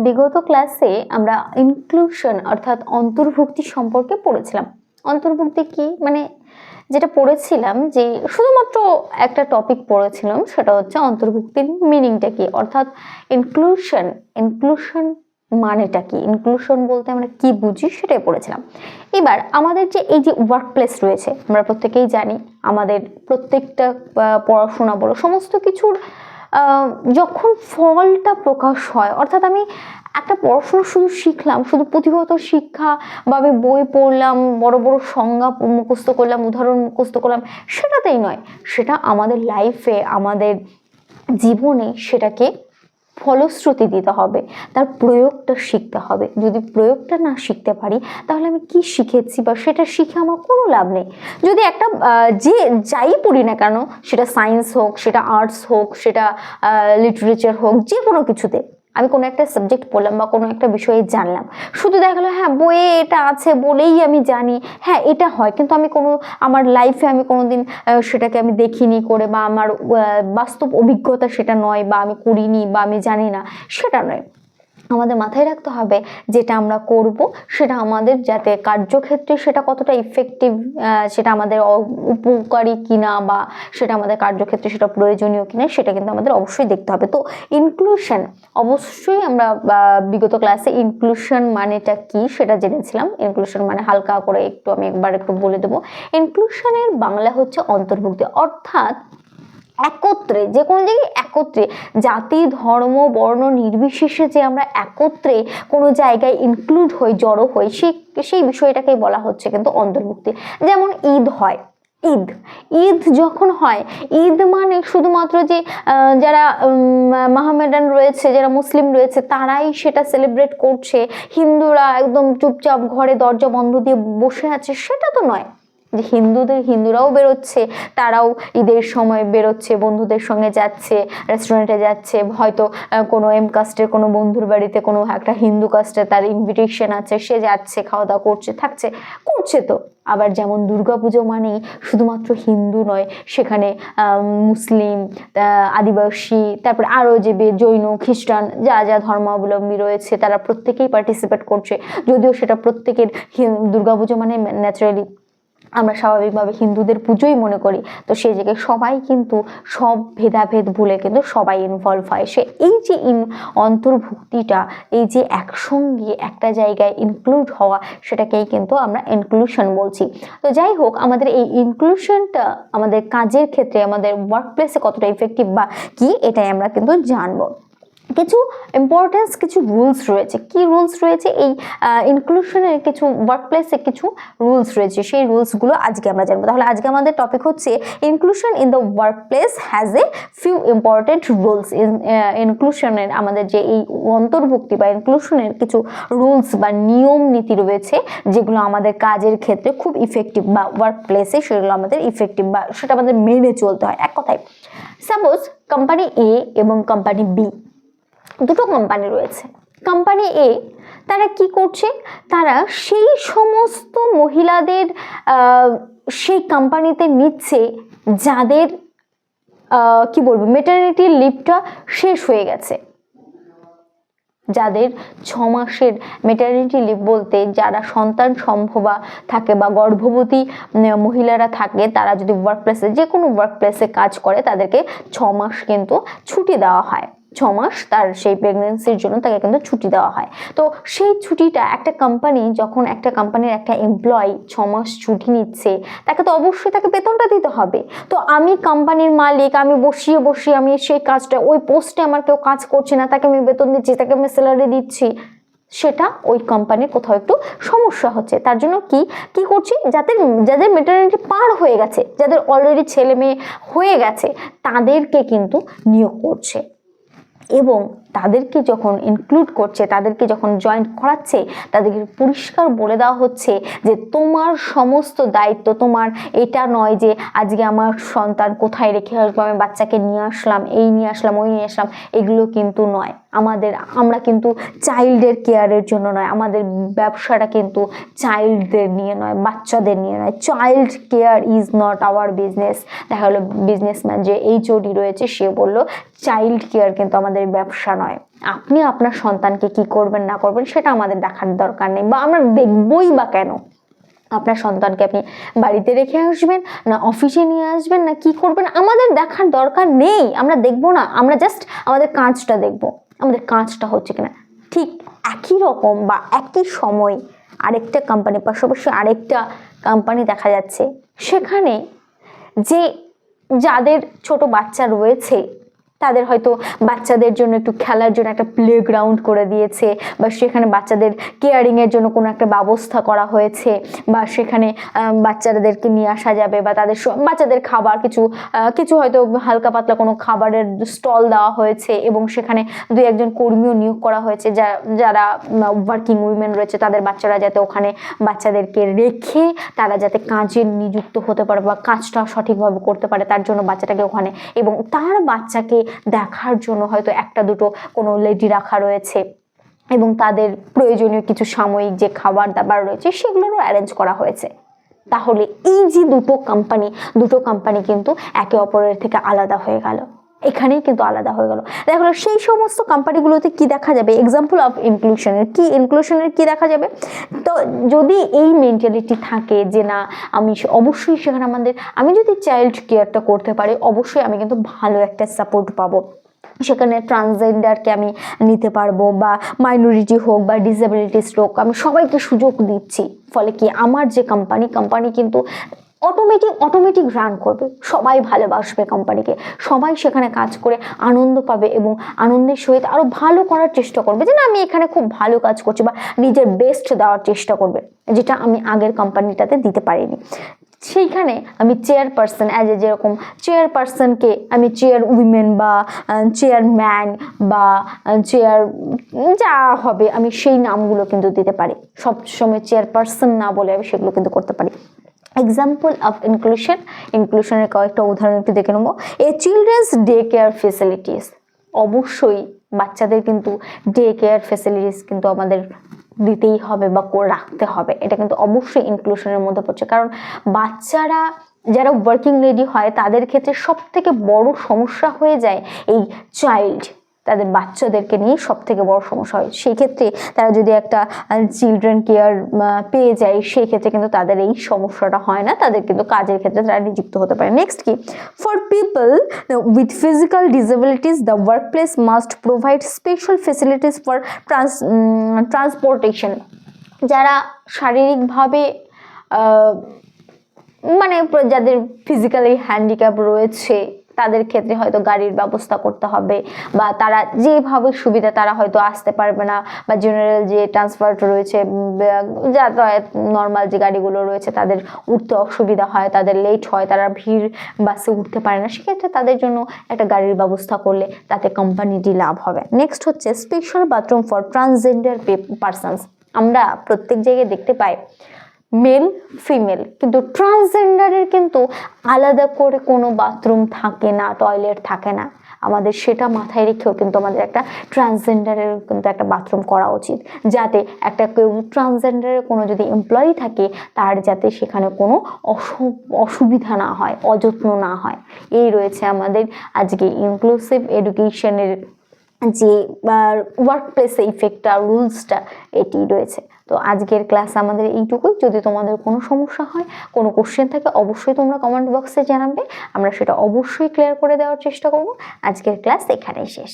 বিগত ক্লাসে আমরা ইনক্লুশন অর্থাৎ অন্তর্ভুক্তি সম্পর্কে পড়েছিলাম। অন্তর্ভুক্তি কি মানে যেটা পড়েছিলাম যে শুধুমাত্র একটা টপিক পড়েছিলাম, সেটা হচ্ছে অন্তর্ভুক্তির মিনিংটা কি, অর্থাৎ ইনক্লুশন ইনক্লুশন মানেটা কি, ইনক্লুশন বলতে আমরা কি বুঝি সেটাই পড়েছিলাম। এবার আমাদের যে এই যে ওয়ার্ক প্লেস রয়েছে, আমরা প্রত্যেকেই জানি আমাদের প্রত্যেকটা পড়াশোনা বলো সমস্ত কিছুর যখন ফলটা প্রকাশ হয়, অর্থাৎ আমি একটা পড়াশোনা শুধু শিখলাম, শুধু পুঁথিগত শিক্ষা বা আমি বই পড়লাম, বড় বড় সংজ্ঞা মুখস্থ করলাম, উদাহরণ মুখস্থ করলাম, সেটাতেই নয়। সেটা আমাদের লাইফে, আমাদের জীবনে সেটাকে ফলশ্রুতি দিতে হবে, তার প্রয়োগটা শিখতে হবে। যদি প্রয়োগটা না শিখতে পারি তাহলে আমি কি শিখেছি বা সেটা শিখে আমার কোনো লাভ নেই। যদি একটা যে যাই পড়ি না কেন, সেটা সায়েন্স হোক, সেটা আর্টস হোক, সেটা লিটারেচার হোক, যে কোনো কিছুতে আমি কোনো একটা সাবজেক্ট পড়লাম বা কোনো একটা বিষয়ে জানলাম, শুধু দেখা গেলো হ্যাঁ বইয়ে এটা আছে বলেই আমি জানি, হ্যাঁ এটা হয়, কিন্তু আমি কোনো আমার লাইফে আমি কোনোদিন সেটাকে আমি দেখিনি করে বা আমার বাস্তব অভিজ্ঞতা সেটা নয়, বা আমি করিনি বা আমি জানি না, সেটা নয়। আমাদের মাথায় রাখতে হবে যেটা আমরা করব সেটা আমাদের যাতে কার্যক্ষেত্রে সেটা কতটা ইফেক্টিভ, সেটা আমাদের উপকারী কিনা বা সেটা আমাদের কার্যক্ষেত্রে সেটা প্রয়োজনীয় কিনা, সেটা কিন্তু আমাদের অবশ্যই দেখতে হবে। তো ইনক্লুশন অবশ্যই আমরা বিগত ক্লাসে ইনক্লুশন মানেটা কি সেটা জেনেছিলাম। ইনক্লুশন মানে হালকা করে আমি একটু বলে দেবো। ইনক্লুশনের বাংলা হচ্ছে অন্তর্ভুক্তি, অর্থাৎ একত্রে, যে কোনো জায়গায় একত্রে, জাতি ধর্ম বর্ণ নির্বিশেষে যে আমরা একত্রে কোনো জায়গায় ইনক্লুড হই, জড়ো হই, সেই বিষয়টাকেই বলা হচ্ছে কিন্তু অন্তর্ভুক্তি। যেমন ঈদ হয়, ঈদ যখন হয়, ঈদ মানে শুধুমাত্র যে যারা মোহামেডান রয়েছে, যারা মুসলিম রয়েছে তারাই সেটা সেলিব্রেট করছে, হিন্দুরা একদম চুপচাপ ঘরে দরজা বন্ধ দিয়ে বসে আছে, সেটা তো নয়। যে হিন্দুরাও বেরোচ্ছে, তারাও ঈদের সময় বেরোচ্ছে, বন্ধুদের সঙ্গে যাচ্ছে, রেস্টুরেন্টে যাচ্ছে, হয়তো কোনো এম কাস্টের কোনো বন্ধুর বাড়িতে কোনো একটা হিন্দু কাস্টের তার ইনভিটেশন আছে, সে যাচ্ছে, খাওয়া দাওয়া করছে, করছে তো। আবার যেমন দুর্গাপুজো মানেই শুধুমাত্র হিন্দু নয়, সেখানে মুসলিম, আদিবাসী, তারপরে আরও যে জৈন, খ্রিস্টান যা ধর্মাবলম্বী রয়েছে তারা প্রত্যেকেই পার্টিসিপেট করছে। যদিও সেটা প্রত্যেকের, দুর্গাপুজো মানে ন্যাচারালি আমরা স্বাভাবিকভাবে হিন্দুদের পুজোই মনে করি, তো সেই জায়গায় সবাই কিন্তু সব ভেদাভেদ ভুলে কিন্তু সবাই ইনভলভ হয়। এই যে অন্তর্ভুক্তিটা, এই যে একসঙ্গে একটা জায়গায় ইনক্লুড হওয়া, সেটাকেই কিন্তু আমরা ইনক্লুশন বলছি। তো যাই হোক, আমাদের এই ইনক্লুশনটা আমাদের কাজের ক্ষেত্রে, আমাদের ওয়ার্ক প্লেসে কতটা ইফেক্টিভ বা কি, এটাই আমরা কিন্তু জানবো। কিছু ইম্পর্টেন্স, কিছু রুলস রয়েছে। কি রুলস রয়েছে? এই ইনক্লুশনের কিছু ওয়ার্ক প্লেসে কিছু রুলস রয়েছে, সেই রুলসগুলো আজকে আমরা জানবো। তাহলে আজকে আমাদের টপিক হচ্ছে inclusion in the workplace has a few important rules. ইনক্লুশনের আমাদের যে এই অন্তর্ভুক্তি বা ইনক্লুশনের কিছু রুলস বা নিয়ম নীতি রয়েছে, যেগুলো আমাদের কাজের ক্ষেত্রে খুব ইফেক্টিভ, বা ওয়ার্ক প্লেসে সেগুলো আমাদের ইফেক্টিভ বা সেটা আমাদের মেনে চলতে হয়। এক কথায়, সাপোজ কোম্পানি এ এবং কোম্পানি বি, দুটো কোম্পানি রয়েছে। কোম্পানি এ তারা কি করছে, তারা সেই সমস্ত মহিলাদের সেই কোম্পানিতে নিচ্ছে যাদের কি বলবো, মেটারনিটি লিভটা শেষ হয়ে গেছে, যাদের 6 মাসের মেটারনিটি লিভ বলতে যারা সন্তান সম্ভবা থাকে বা গর্ভবতী মহিলারা থাকে, তারা যদি ওয়ার্ক প্লেসে, যে কোনো ওয়ার্ক প্লেসে কাজ করে, তাদেরকে 6 মাস কিন্তু ছুটি দেওয়া হয়। 6 মাস তার সেই প্রেগনেন্সির জন্য তাকে কিন্তু ছুটি দেওয়া হয়। তো সেই ছুটিটা একটা কোম্পানি, যখন একটা কোম্পানির একটা এমপ্লয়ি 6 মাস ছুটি নিচ্ছে, তাকে তো অবশ্যই তাকে বেতনটা দিতে হবে। তো আমি কোম্পানির মালিক, আমি বসিয়ে আমি সেই কাজটা, ওই পোস্টে আমার কেউ কাজ করছে না, তাকে আমি বেতন দিচ্ছি, তাকে আমি স্যালারি দিচ্ছি, সেটা ওই কোম্পানির কোথাও একটু সমস্যা হচ্ছে। তার জন্য কি করছি, যাদের মেটারনিটি পার হয়ে গেছে, যাদের অলরেডি ছেলে মেয়ে হয়ে গেছে, তাদেরকে কিন্তু নিয়োগ করছে, এবং তাদেরকে যখন ইনক্লুড করছে, তাদেরকে যখন জয়েন করাচ্ছে, তাদেরকে পরিষ্কার বলে দেওয়া হচ্ছে যে তোমার সমস্ত দায়িত্ব, তোমার এটা নয় যে আজকে আমার সন্তান কোথায় রেখে আসবো, আমি বাচ্চাকে নিয়ে আসলাম, এই নিয়ে আসলাম, ওই নিয়ে আসলাম, এগুলো কিন্তু নয়। আমরা কিন্তু চাইল্ডের কেয়ারের জন্য নয়, আমাদের ব্যবসাটা কিন্তু চাইল্ডদের নিয়ে নয়, বাচ্চাদের নিয়ে নয়। Child care is not our business. দেখা গেলো বিজনেসম্যান যে এইচওডি রয়েছে, সে বললো চাইল্ড কেয়ার কিন্তু আমাদের ব্যবসা নয়। আপনি আপনার সন্তানকে কি করবেন না করবেন সেটা আমাদের দেখার দরকার নেই, বা আমরা দেখবই বা কেন? আপনার সন্তানকে আপনি বাড়িতে রেখে আসবেন না অফিসে নিয়ে আসবেন না কি করবেন আমাদের দেখার দরকার নেই, আমরা দেখবো না, আমরা জাস্ট আমাদের কাজটা দেখব, আমাদের কাজটা হচ্ছে কিনা। ঠিক একই রকম বা একই সময় আরেকটা কোম্পানি, পাশাপাশি আরেকটা কোম্পানি দেখা যাচ্ছে, সেখানে যে যাদের ছোট বাচ্চা রয়েছে তাদের হয়তো বাচ্চাদের জন্য একটু খেলার জন্য একটা প্লেগ্রাউন্ড করে দিয়েছে, বা সেখানে বাচ্চাদের কেয়ারিংয়ের জন্য কোনো একটা ব্যবস্থা করা হয়েছে, বা সেখানে বাচ্চাদেরকে নিয়ে আসা যাবে, বা তাদের বাচ্চাদের খাবার কিছু হয়তো হালকা পাতলা কোনো খাবারের স্টল দেওয়া হয়েছে, এবং সেখানে 2-1 কর্মীও নিয়োগ করা হয়েছে যারা ওয়ার্কিং উইমেন রয়েছে, তাদের বাচ্চারা যাতে ওখানে বাচ্চাদেরকে রেখে তারা যাতে কাজে নিযুক্ত হতে পারে বা কাজটা সঠিকভাবে করতে পারে, তার জন্য বাচ্চাটাকে ওখানে এবং তার বাচ্চাকে দেখার জন্য হয়তো 1-2 কোনো লেডি রাখা রয়েছে, এবং তাদের প্রয়োজনীয় কিছু সাময়িক যে খাবার দাবার রয়েছে সেগুলোরও অ্যারেঞ্জ করা হয়েছে। তাহলে এই যে দুটো কোম্পানি কিন্তু একে অপরের থেকে আলাদা হয়ে গেল, এখানেই কিন্তু আলাদা হয়ে গেল। দেখো সেই সমস্ত কোম্পানিগুলোতে কি দেখা যাবে, এক্সাম্পল অফ ইনক্লুশনের কি দেখা যাবে। তো যদি এই মেন্টালিটি থাকে যে না আমি অবশ্যই সেখানে আমি যদি চাইল্ড কেয়ারটা করতে পারি অবশ্যই আমি কিন্তু ভালো একটা সাপোর্ট পাবো, সেখানে ট্রান্সজেন্ডারকে আমি নিতে পারবো, বা মাইনরিটি হোক বা ডিসেবিলিটিস হোক আমি সবাইকে সুযোগ দিচ্ছি, ফলে কি আমার যে কোম্পানি কিন্তু অটোমেটিক রান করবে, সবাই ভালোবাসবে কোম্পানিকে, সবাই সেখানে কাজ করে আনন্দ পাবে এবং আনন্দের সহিত আরো ভালো করার চেষ্টা করবে যে না আমি এখানে খুব ভালো কাজ করছি, বা নিজের বেস্ট দেওয়ার চেষ্টা করবে, যেটা আমি আগের কোম্পানিটাতে দিতে পারিনি। সেইখানে আমি চেয়ারপারসন যেরকম চেয়ারপারসনকে আমি চেয়ার উইমেন বা চেয়ারম্যান বা চেয়ার যা হবে আমি সেই নামগুলো কিন্তু দিতে পারি, সবসময় চেয়ারপারসন না বলে আমি সেগুলো কিন্তু করতে পারি। এক্সাম্পল অফ ইনক্লুশনের কয়েকটা উদাহরণ একটু দেখে নেবো। চিলড্রেন্স ডে কেয়ার ফেসিলিটিস, অবশ্যই বাচ্চাদের কিন্তু ডে কেয়ার ফেসিলিটিস কিন্তু আমাদের দিতেই হবে বা রাখতে হবে, এটা কিন্তু অবশ্যই ইনক্লুশনের মধ্যে পড়ছে। কারণ বাচ্চারা যারা ওয়ার্কিং লেডি হয় তাদের ক্ষেত্রে সব থেকে বড় সমস্যা হয়ে যায় এই তাদের বাচ্চাদেরকে নিয়ে সব থেকে বড় সমস্যা হয়। সেই ক্ষেত্রে তারা যদি একটা চিলড্রেন কেয়ার পেয়ে যায় সেই ক্ষেত্রে কিন্তু তাদের এই সমস্যাটা হয় না, তাদের কিন্তু কাজের ক্ষেত্রে তারা নিযুক্ত হতে পারে। নেক্সট কি, for people with physical disabilities the work place must provide special facilities for transportation. যারা শারীরিকভাবে মানে যাদের ফিজিক্যালি হ্যান্ডিক্যাপ রয়েছে তাদের ক্ষেত্রে হয়তো গাড়ির ব্যবস্থা করতে হবে, বা তারা যেভাবে সুবিধা তারা হয়তো আসতে পারবে না, বা জেনারেল যে ট্রান্সপোর্ট রয়েছে যাতায়াত নর্মাল যে গাড়িগুলো রয়েছে তাদের উঠতে অসুবিধা হয়, তাদের লেট হয়, তারা ভিড় বাসে উঠতে পারে না, সেক্ষেত্রে তাদের জন্য একটা গাড়ির ব্যবস্থা করলে তাতে কোম্পানিটি লাভ হবে। নেক্সট হচ্ছে special bathroom for transgender persons. আমরা প্রত্যেক জায়গায় দেখতে পাই মেল ফিমেল, কিন্তু ট্রান্সজেন্ডারের কিন্তু আলাদা করে কোনো বাথরুম থাকে না, টয়লেট থাকে না। আমাদের সেটা মাথায় রেখেও কিন্তু আমাদের একটা ট্রান্সজেন্ডারের কিন্তু একটা বাথরুম করা উচিত, যাতে একটা কেউ ট্রান্সজেন্ডারের কোনো যদি এমপ্লয়ি থাকে তার যাতে সেখানে কোনো অসুবিধা না হয়, অযত্ন না হয়। এই রয়েছে আমাদের আজকে ইনক্লুসিভ এডুকেশনের যে ওয়ার্ক প্লেসে ইফেক্টটা রুলসটা এটি রয়েছে। তো আজকের ক্লাস আমাদের এইটুকুই। যদি তোমাদের কোনো সমস্যা হয়, কোনো কোশ্চেন থাকে, অবশ্যই তোমরা কমেন্ট বক্সে জানাবে, আমরা সেটা অবশ্যই ক্লিয়ার করে দেওয়ার চেষ্টা করব। আজকের ক্লাস এখানেই শেষ।